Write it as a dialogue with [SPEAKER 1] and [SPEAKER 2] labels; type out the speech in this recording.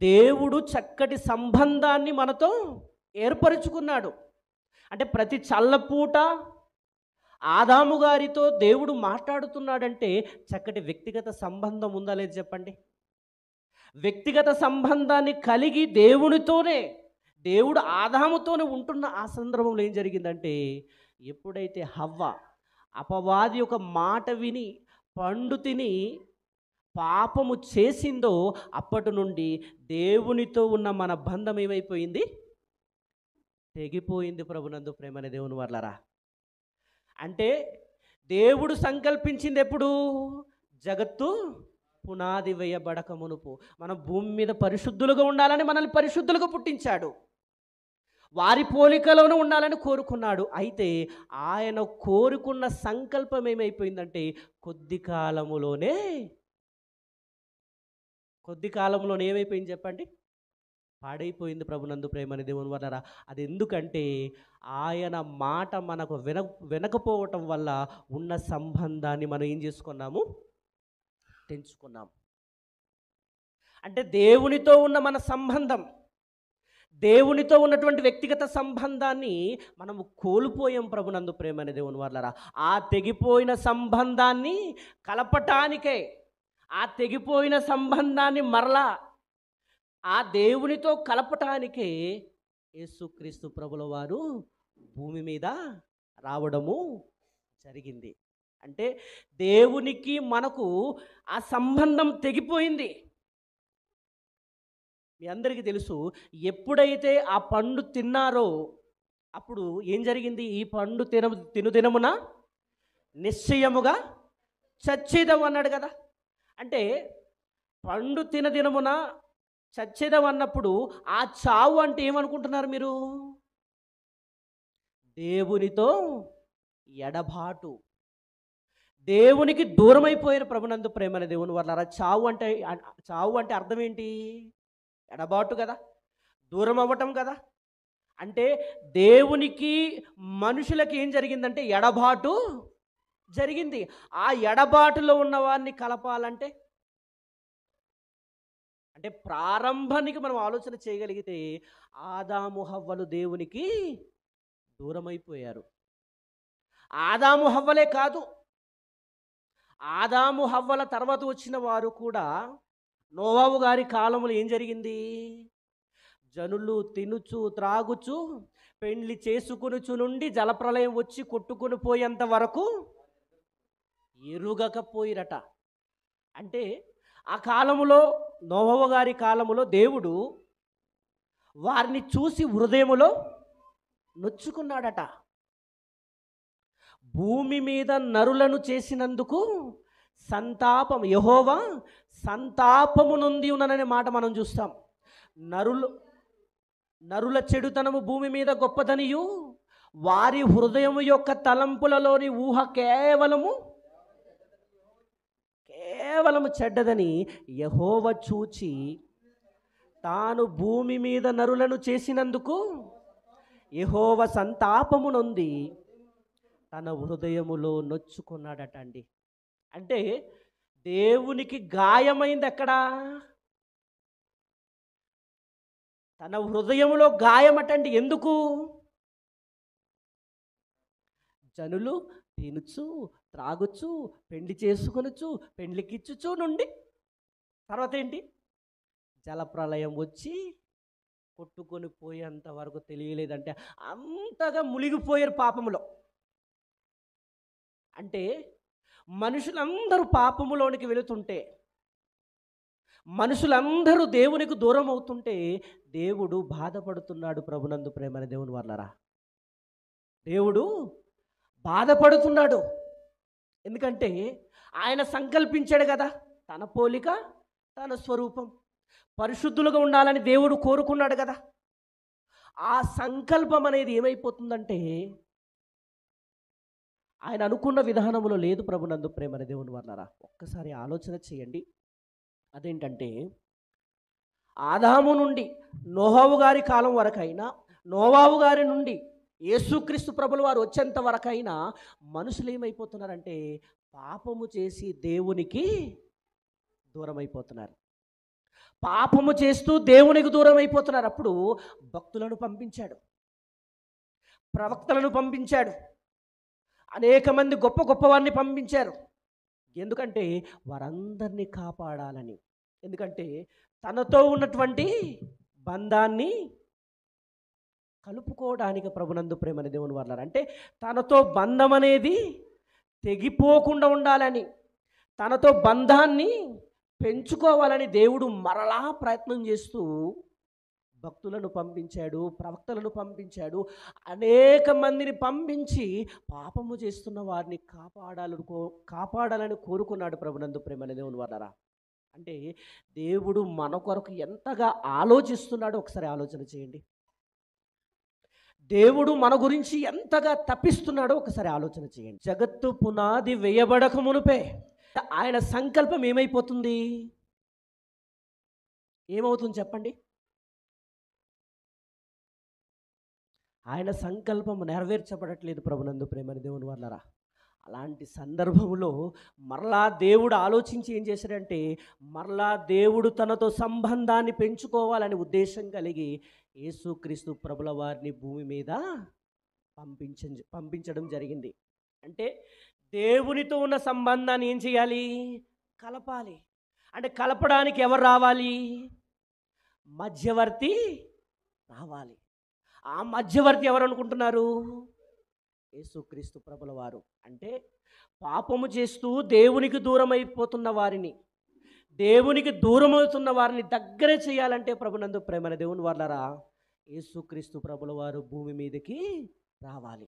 [SPEAKER 1] దేవుడు చక్కటి సంబంధాన్ని మనతో ఏర్పరుచుకున్నాడు. అంటే ప్రతి చల్లపూట ఆదాము గారితో దేవుడు మాట్లాడుతున్నాడంటే చక్కటి వ్యక్తిగత సంబంధం ఉందా లేదు చెప్పండి. వ్యక్తిగత సంబంధాన్ని కలిగి దేవుడు ఆదాముతోనే ఉంటున్న ఆ సందర్భంలో ఏం జరిగిందంటే, ఎప్పుడైతే హవ్వ అపవాది ఒక మాట విని పండు తిని పాపము చేసిందో అప్పటి నుండి దేవునితో ఉన్న మన బంధం ఏమైపోయింది? తెగిపోయింది. ప్రభునందు ప్రేమనే దేవుని వర్లరా. అంటే దేవుడు సంకల్పించింది ఎప్పుడు? జగత్తు పునాది వేయబడక మునుపు మన భూమి మీద పరిశుద్ధులుగా ఉండాలని మనల్ని పరిశుద్ధులుగా పుట్టించాడు. వారి పోలికలోనే ఉండాలని కోరుకున్నాడు. అయితే ఆయన కోరుకున్న సంకల్పం ఏమైపోయిందంటే కొద్ది కాలంలోనే ఏమైపోయింది చెప్పండి? పాడైపోయింది. ప్రభునందు ప్రేమని దేవుని వల్ల. అది ఎందుకంటే ఆయన మాట మనకు వినకపోవటం వల్ల ఉన్న సంబంధాన్ని మనం ఏం చేసుకున్నాము? తెంచుకున్నాం. అంటే దేవునితో ఉన్న మన సంబంధం, దేవునితో ఉన్నటువంటి వ్యక్తిగత సంబంధాన్ని మనము కోల్పోయాం. ప్రభునందు ప్రేమని దేవుని వల్ల. ఆ తెగిపోయిన సంబంధాన్ని కలపటానికే, ఆ తెగిపోయిన సంబంధాన్ని మరలా ఆ దేవునితో కలపటానికే యేసుక్రీస్తు ప్రభుల వారు భూమి మీద రావడము జరిగింది. అంటే దేవునికి మనకు ఆ సంబంధం తెగిపోయింది. మీ అందరికీ తెలుసు, ఎప్పుడైతే ఆ పండు తిన్నారో అప్పుడు ఏం జరిగింది? ఈ పండు తినుదినమున నిశ్చయముగా చచ్చేదం అన్నాడు కదా. అంటే పండు తినదినమున చచ్చేదం అన్నప్పుడు ఆ చావు అంటే ఏమనుకుంటున్నారు మీరు? దేవునితో ఎడబాటు, దేవునికి దూరమైపోయారు. ప్రభునందు ప్రేమని దేవుని వల్ల. చావు అంటే అర్థం ఏంటి? ఎడబాటు కదా, దూరం అవ్వటం కదా. అంటే దేవునికి మనుషులకి ఏం జరిగిందంటే ఎడబాటు జరిగింది. ఆ ఎడబాటులో ఉన్న వారిని కలపాలంటే, అంటే ప్రారంభానికి మనం ఆలోచన చేయగలిగితే ఆదాము హవ్వలు దేవునికి దూరమైపోయారు. ఆదాము హవ్వలే కాదు, ఆదాము హవ్వల తర్వాత వచ్చిన వారు కూడా నోవాహు గారి కాలంలో ఏం జరిగింది? జనులు తినుచు త్రాగుచు పెండ్లి చేసుకొనుచు నుండి జలప్రలయం వచ్చి కొట్టుకొని పోయేంత వరకు ఎరుగకపోయిరట. అంటే ఆ కాలములో, నోవాహు గారి కాలములో దేవుడు వారిని చూసి హృదయములో నొచ్చుకున్నాడట. భూమి మీద నరులను చేసినందుకు సంతాపం, యెహోవా సంతాపము నొంది ఉన్నననే మాట మనం చూస్తాం. నరుల చెడుతనము భూమి మీద గొప్పదనియు వారి హృదయము యొక్క తలంపులలోని ఊహ కేవలము చెడ్డదని యెహోవా చూచి తాను భూమి మీద నరులను చేసినందుకు యెహోవా సంతాపము నొంది తన హృదయములో నొచ్చుకున్నాడట అండి. అంటే దేవునికి గాయమైంది ఎక్కడా? తన హృదయములో గాయమటండి. ఎందుకు? జనులు తినుచు త్రాగుచు పెండ్లి చేసుకొనుచు పెండ్లికిచ్చుచు నుండి తర్వాత ఏంటి? జలప్రలయం వచ్చి కొట్టుకొని పోయేంత వరకు తెలియలేదంటే అంతగా మునిగిపోయారు పాపములో. అంటే మనుషులందరూ పాపములోనికి వెళుతుంటే, మనుషులందరూ దేవునికి దూరం అవుతుంటే దేవుడు బాధపడుతున్నాడు. ప్రభునందు ప్రేమని దేవుని వర్లరా, దేవుడు బాధపడుతున్నాడు. ఎందుకంటే ఆయన సంకల్పించాడు కదా, తన పోలిక తన స్వరూపం, పరిశుద్ధులుగా ఉండాలని దేవుడు కోరుకున్నాడు కదా. ఆ సంకల్పం అనేది ఏమైపోతుందంటే ఆయన అనుకున్న విధానంలో లేదు. ప్రభునందు ప్రేమని దేవుని వర్లరా, ఒక్కసారి ఆలోచన చేయండి. అదేంటంటే ఆదాము నుండి నోవాహు గారి కాలం వరకైనా, నోవాహు గారి నుండి యేసుక్రీస్తు ప్రభుల వారు వచ్చేంత వరకైనా మనుషులు ఏమైపోతున్నారంటే పాపము చేసి దేవునికి దూరం అయిపోతున్నారు. పాపము చేస్తూ దేవునికి దూరం అయిపోతున్నారు. అప్పుడు భక్తులను పంపించాడు, ప్రవక్తలను పంపించాడు, అనేక మంది గొప్ప గొప్ప వారిని పంపించారు. ఎందుకంటే వారందరినీ కాపాడాలని. ఎందుకంటే తనతో ఉన్నటువంటి బంధాన్ని కలుపుకోవడానికి ప్రభునందు ప్రేమని దేవుని వర్లారా. అంటే తనతో బంధం అనేది తెగిపోకుండా ఉండాలని, తనతో బంధాన్ని పెంచుకోవాలని దేవుడు మరలా ప్రయత్నం చేస్తూ భక్తులను పంపించాడు, ప్రవక్తలను పంపించాడు, అనేక మందిని పంపించి పాపము చేస్తున్న వారిని కాపాడాలని కోరుకున్నాడు ప్రభునందు ప్రేమని దేవుని వర్లారా. అంటే దేవుడు మన కొరకు ఎంతగా ఆలోచిస్తున్నాడో ఒకసారి ఆలోచన చేయండి. దేవుడు మన గురించి ఎంతగా తప్పిస్తున్నాడో ఒకసారి ఆలోచన చేయండి. జగత్తు పునాది వేయబడక మునుపే ఆయన సంకల్పం ఏమైపోతుంది? ఏమవుతుంది చెప్పండి? ఆయన సంకల్పం నెరవేర్చబడట్లేదు ప్రభునందు ప్రేమని దేవుని వర్లారా. అలాంటి సందర్భంలో మరలా దేవుడు ఆలోచించి ఏం చేశాడంటే, మరలా దేవుడు తనతో సంబంధాన్ని పెంచుకోవాలని ఉద్దేశం కలిగి యేసుక్రీస్తు ప్రభుల వారిని భూమి మీద పంపించడం జరిగింది. అంటే దేవునితో ఉన్న సంబంధాన్ని ఏం చేయాలి? కలపాలి. అంటే కలపడానికి ఎవరు రావాలి? మధ్యవర్తి రావాలి. ఆ మధ్యవర్తి ఎవరు అనుకుంటున్నారు? యేసుక్రీస్తు ప్రభుల వారు. అంటే పాపము చేస్తూ దేవునికి దూరం అయిపోతున్న వారిని, దేవునికి దూరం అవుతున్న వారిని దగ్గర చేయాలంటే ప్రభునందు ప్రేమన దేవుని వర్లారా, యేసుక్రీస్తు ప్రభుల వారు భూమి మీదకి రావాలి.